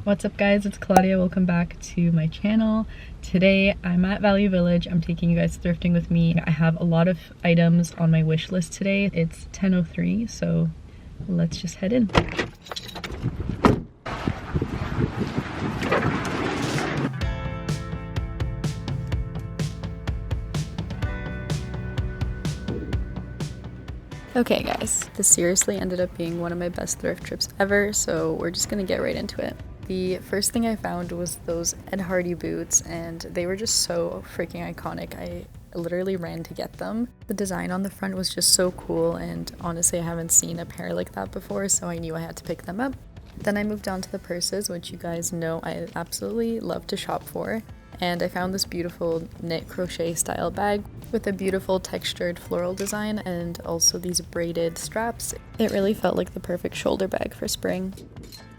What's up guys, it's Claudia. Welcome back to my channel. Today I'm at Value Village. I'm taking you guys thrifting with me. I have a lot of items on my wish list today. It's 10:03, so let's just head in. Okay guys, this seriously ended up being one of my best thrift trips ever, so we're just gonna get right into it. The first thing I found was those Ed Hardy boots, and they were just so freaking iconic. I literally ran to get them. The design on the front was just so cool, and honestly I haven't seen a pair like that before, so I knew I had to pick them up. Then I moved on to the purses, which you guys know I absolutely love to shop for. And I found this beautiful knit crochet style bag with a beautiful textured floral design and also these braided straps. It really felt like the perfect shoulder bag for spring.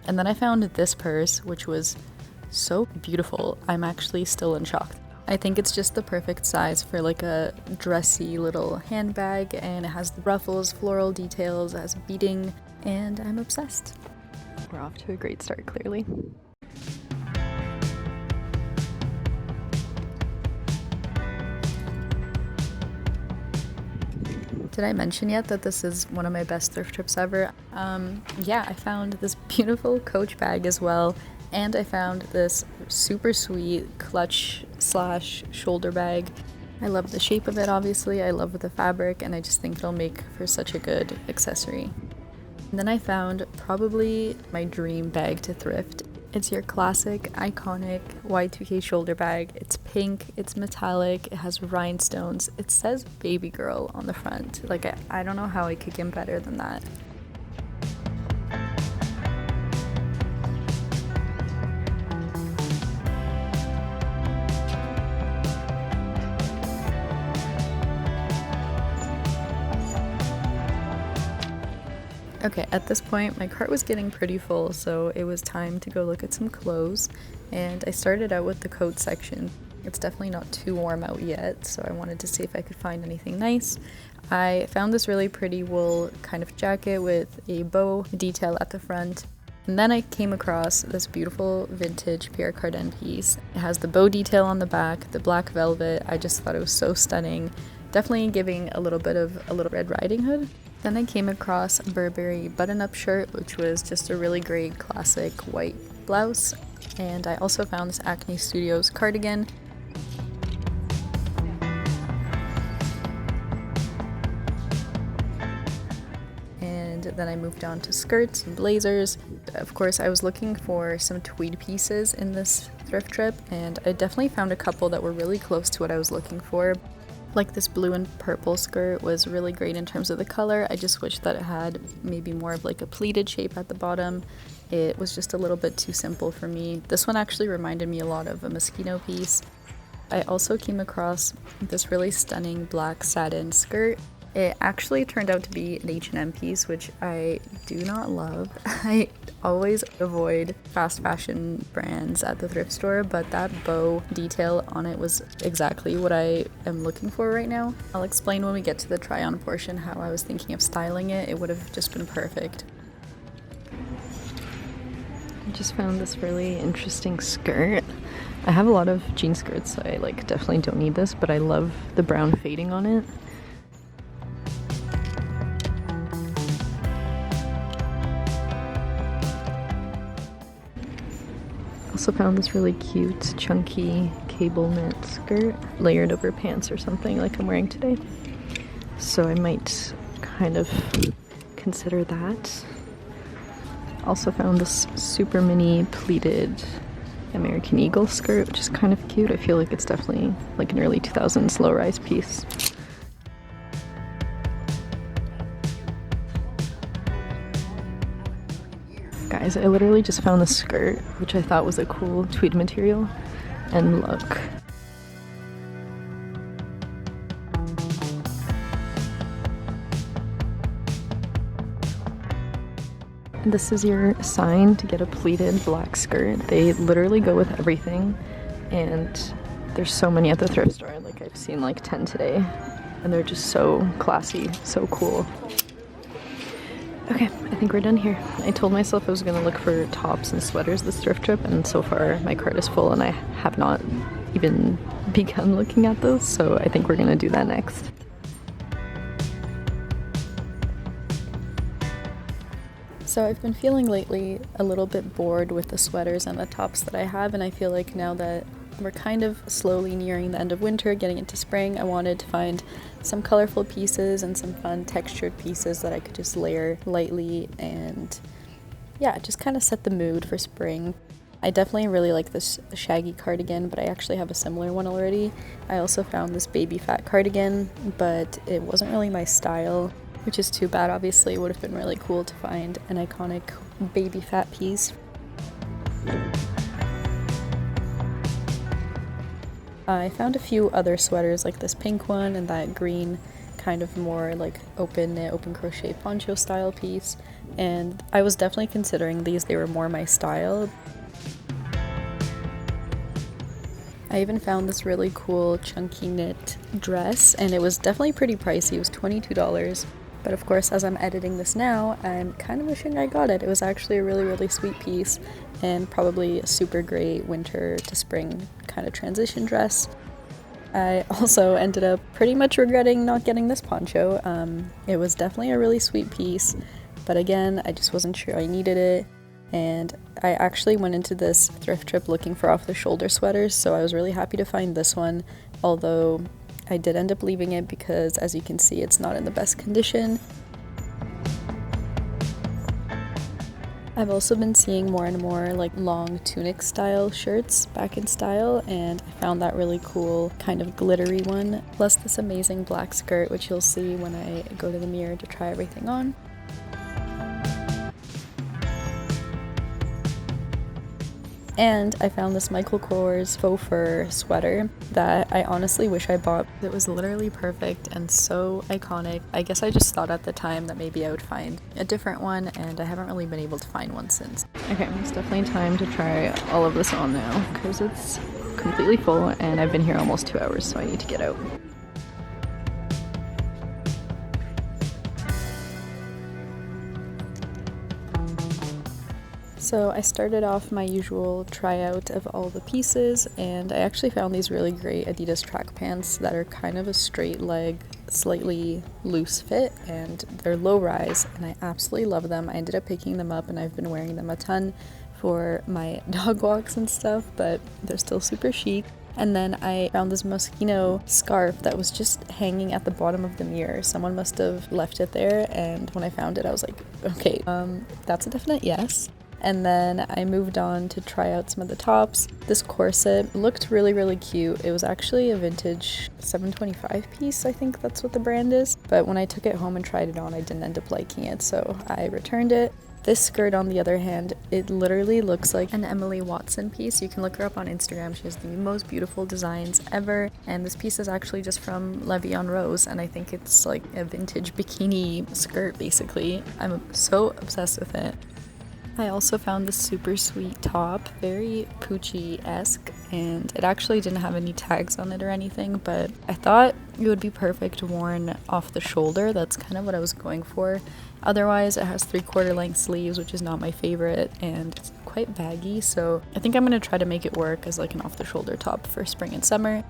And then I found this purse, which was so beautiful. I'm actually still in shock. I think it's just the perfect size for like a dressy little handbag, and it has the ruffles, floral details, it has beading, and I'm obsessed. We're off to a great start, clearly. Did I mention yet that this is one of my best thrift trips ever? Yeah, I found this beautiful Coach bag as well, and I found this super sweet clutch slash shoulder bag. I love the shape of it, obviously. I love the fabric, and I just think it'll make for such a good accessory. And then I found probably my dream bag to thrift. It's your classic, iconic Y2K shoulder bag. It's pink, it's metallic, it has rhinestones. It says baby girl on the front. Like, I don't know how I could get better than that. Okay, at this point my cart was getting pretty full, so it was time to go look at some clothes, and I started out with the coat section. It's definitely not too warm out yet, so I wanted to see if I could find anything nice. I found this really pretty wool kind of jacket with a bow detail at the front, and then I came across this beautiful vintage Pierre Cardin piece. It has the bow detail on the back, the black velvet. I just thought it was so stunning, definitely giving a little Red Riding Hood. Then I came across a Burberry button-up shirt, which was just a really great classic white blouse. And I also found this Acne Studios cardigan. And then I moved on to skirts and blazers. Of course, I was looking for some tweed pieces in this thrift trip, and I definitely found a couple that were really close to what I was looking for. Like this blue and purple skirt was really great in terms of the color. I just wish that it had maybe more of like a pleated shape at the bottom. It was just a little bit too simple for me. This one actually reminded me a lot of a moschino piece. I also came across this really stunning black satin skirt. It actually turned out to be an H&M piece, which I do not love. I always avoid fast fashion brands at the thrift store, but that bow detail on it was exactly what I am looking for right now. I'll explain when we get to the try-on portion how I was thinking of styling it. It would have just been perfect. I just found this really interesting skirt. I have a lot of jean skirts, so I definitely don't need this, but I love the brown fading on it. Also found this really cute, chunky cable knit skirt, layered over pants or something like I'm wearing today. So I might kind of consider that. Also found this super mini pleated American Eagle skirt, which is kind of cute. I feel like it's definitely like an early 2000s low-rise piece. Guys, I literally just found this skirt, which I thought was a cool tweed material, and look. This is your sign to get a pleated black skirt. They literally go with everything, and there's so many at the thrift store. Like, I've seen like 10 today, and they're just so classy, so cool. Okay, I think we're done here. I told myself I was gonna look for tops and sweaters this thrift trip, and so far my cart is full and I have not even begun looking at those, so I think we're gonna do that next. So I've been feeling lately a little bit bored with the sweaters and the tops that I have, and I feel like now that we're kind of slowly nearing the end of winter, getting into spring, I wanted to find some colorful pieces and some fun textured pieces that I could just layer lightly and yeah, just kind of set the mood for spring. I definitely really like this shaggy cardigan, but I actually have a similar one already. I also found this baby fat cardigan, but it wasn't really my style, which is too bad. Obviously, it would have been really cool to find an iconic baby fat piece. I found a few other sweaters like this pink one and that green kind of more like open knit, open crochet poncho style piece, and I was definitely considering these. They were more my style. I even found this really cool chunky knit dress, and it was definitely pretty pricey. It was $22. But of course, as I'm editing this now, I'm kind of wishing I got it. It was actually a really, really sweet piece and probably a super great winter to spring kind of transition dress. I also ended up pretty much regretting not getting this poncho. It was definitely a really sweet piece, but again, I just wasn't sure I needed it. And I actually went into this thrift trip looking for off-the-shoulder sweaters, so I was really happy to find this one, although I did end up leaving it because, as you can see, it's not in the best condition. I've also been seeing more and more like long tunic style shirts back in style, and I found that really cool kind of glittery one, plus this amazing black skirt, which you'll see when I go to the mirror to try everything on. And I found this Michael Kors faux fur sweater that I honestly wish I bought. It was literally perfect and so iconic. I guess I just thought at the time that maybe I would find a different one, and I haven't really been able to find one since. Okay, it's definitely time to try all of this on now because it's completely full and I've been here almost 2 hours, so I need to get out. So I started off my usual tryout of all the pieces, and I actually found these really great Adidas track pants that are kind of a straight leg, slightly loose fit, and they're low rise, and I absolutely love them. I ended up picking them up and I've been wearing them a ton for my dog walks and stuff, but they're still super chic. And then I found this moschino scarf that was just hanging at the bottom of the mirror. Someone must have left it there, and when I found it I was like, okay, that's a definite yes. And then I moved on to try out some of the tops. This corset looked really, really cute. It was actually a vintage 725 piece, I think that's what the brand is. But when I took it home and tried it on, I didn't end up liking it, so I returned it. This skirt, on the other hand, it literally looks like an Emily Watson piece. You can look her up on Instagram. She has the most beautiful designs ever. And this piece is actually just from Levion Rose, and I think it's like a vintage bikini skirt, basically. I'm so obsessed with it. I also found this super sweet top, very Poochie-esque, and it actually didn't have any tags on it or anything, but I thought it would be perfect worn off the shoulder. That's kind of what I was going for. Otherwise, it has 3/4 length sleeves, which is not my favorite, and it's quite baggy, so I think I'm going to try to make it work as like an off-the-shoulder top for spring and summer.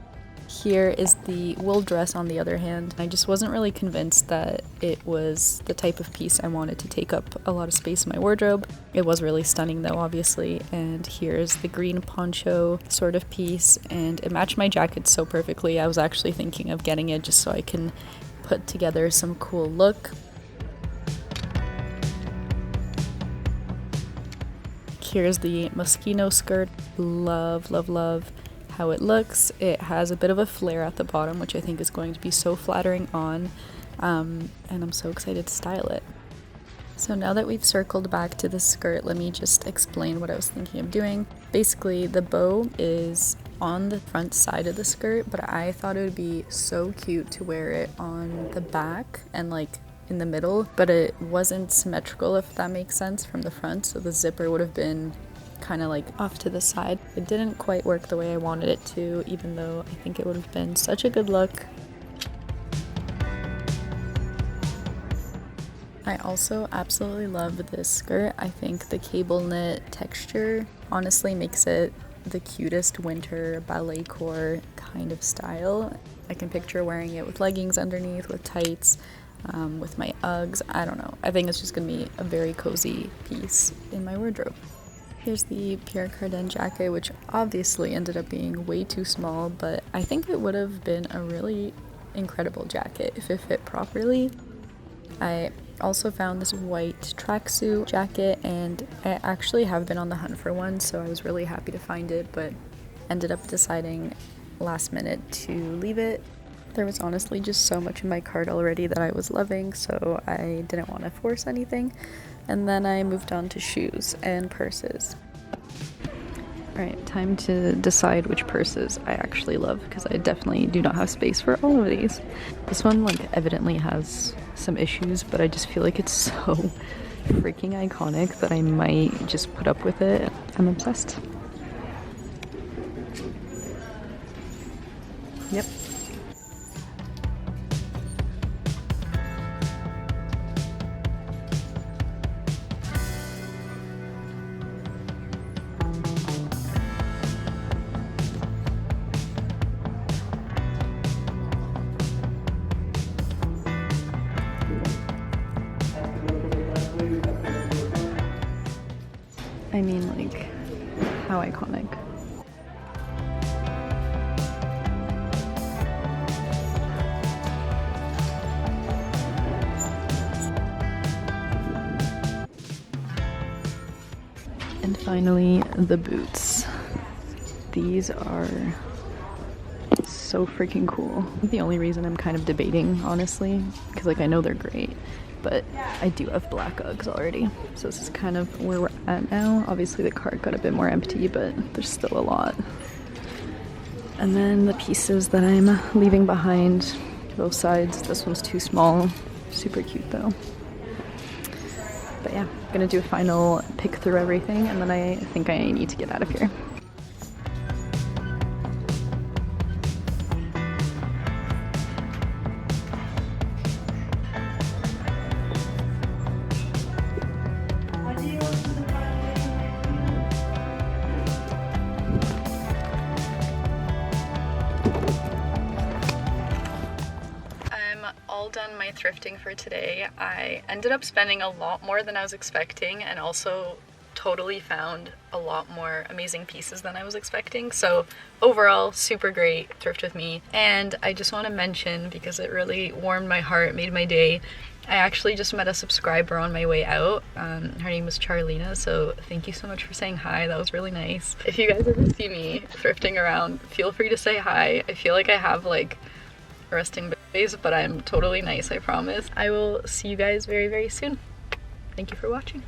Here is the wool dress, on the other hand. I just wasn't really convinced that it was the type of piece I wanted to take up a lot of space in my wardrobe. It was really stunning though, obviously. And here's the green poncho sort of piece, and it matched my jacket so perfectly. I was actually thinking of getting it just so I can put together some cool look. Here's the moschino skirt. Love, love, love how it looks. It has a bit of a flare at the bottom, which I think is going to be so flattering on, and I'm so excited to style it. So now that we've circled back to the skirt, let me just explain what I was thinking of doing. Basically, the bow is on the front side of the skirt, but I thought it would be so cute to wear it on the back and like in the middle, but it wasn't symmetrical, if that makes sense, from the front, so the zipper would have been kind of like off to the side. It didn't quite work the way I wanted it to, even though I think it would have been such a good look. I also absolutely love this skirt. I think the cable knit texture honestly makes it the cutest winter ballet core kind of style. I can picture wearing it with leggings underneath, with tights, with my Uggs. I don't know. I think it's just gonna be a very cozy piece in my wardrobe. Here's the Pierre Cardin jacket, which obviously ended up being way too small, but I think it would have been a really incredible jacket if it fit properly. I also found this white tracksuit jacket, and I actually have been on the hunt for one, so I was really happy to find it, but ended up deciding last minute to leave it. There was honestly just so much in my cart already that I was loving, so I didn't want to force anything. And then I moved on to shoes and purses. Alright, time to decide which purses I actually love, because I definitely do not have space for all of these. This one, like, evidently has some issues, but I just feel like it's so freaking iconic that I might just put up with it. I'm obsessed. Yep. I mean, like, how iconic. And finally, the boots. These are so freaking cool. The only reason I'm kind of debating, honestly, because like I know they're great, but I do have black Uggs already, so this is kind of where we're at now. Obviously the cart got a bit more empty, but there's still a lot. And then the pieces that I'm leaving behind, both sides. This one's too small, super cute though. But yeah, I'm gonna do a final pick through everything, and then I think I need to get out of here. All done my thrifting for today. I ended up spending a lot more than I was expecting, and also totally found a lot more amazing pieces than I was expecting. So overall, super great thrift with me. And I just want to mention, because it really warmed my heart, made my day, I actually just met a subscriber on my way out. Her name was Charlena, so thank you so much for saying hi. That was really nice. If you guys ever see me thrifting around, feel free to say hi. I feel like I have like resting face, but I'm totally nice, I promise. I will see you guys very, very soon. Thank you for watching.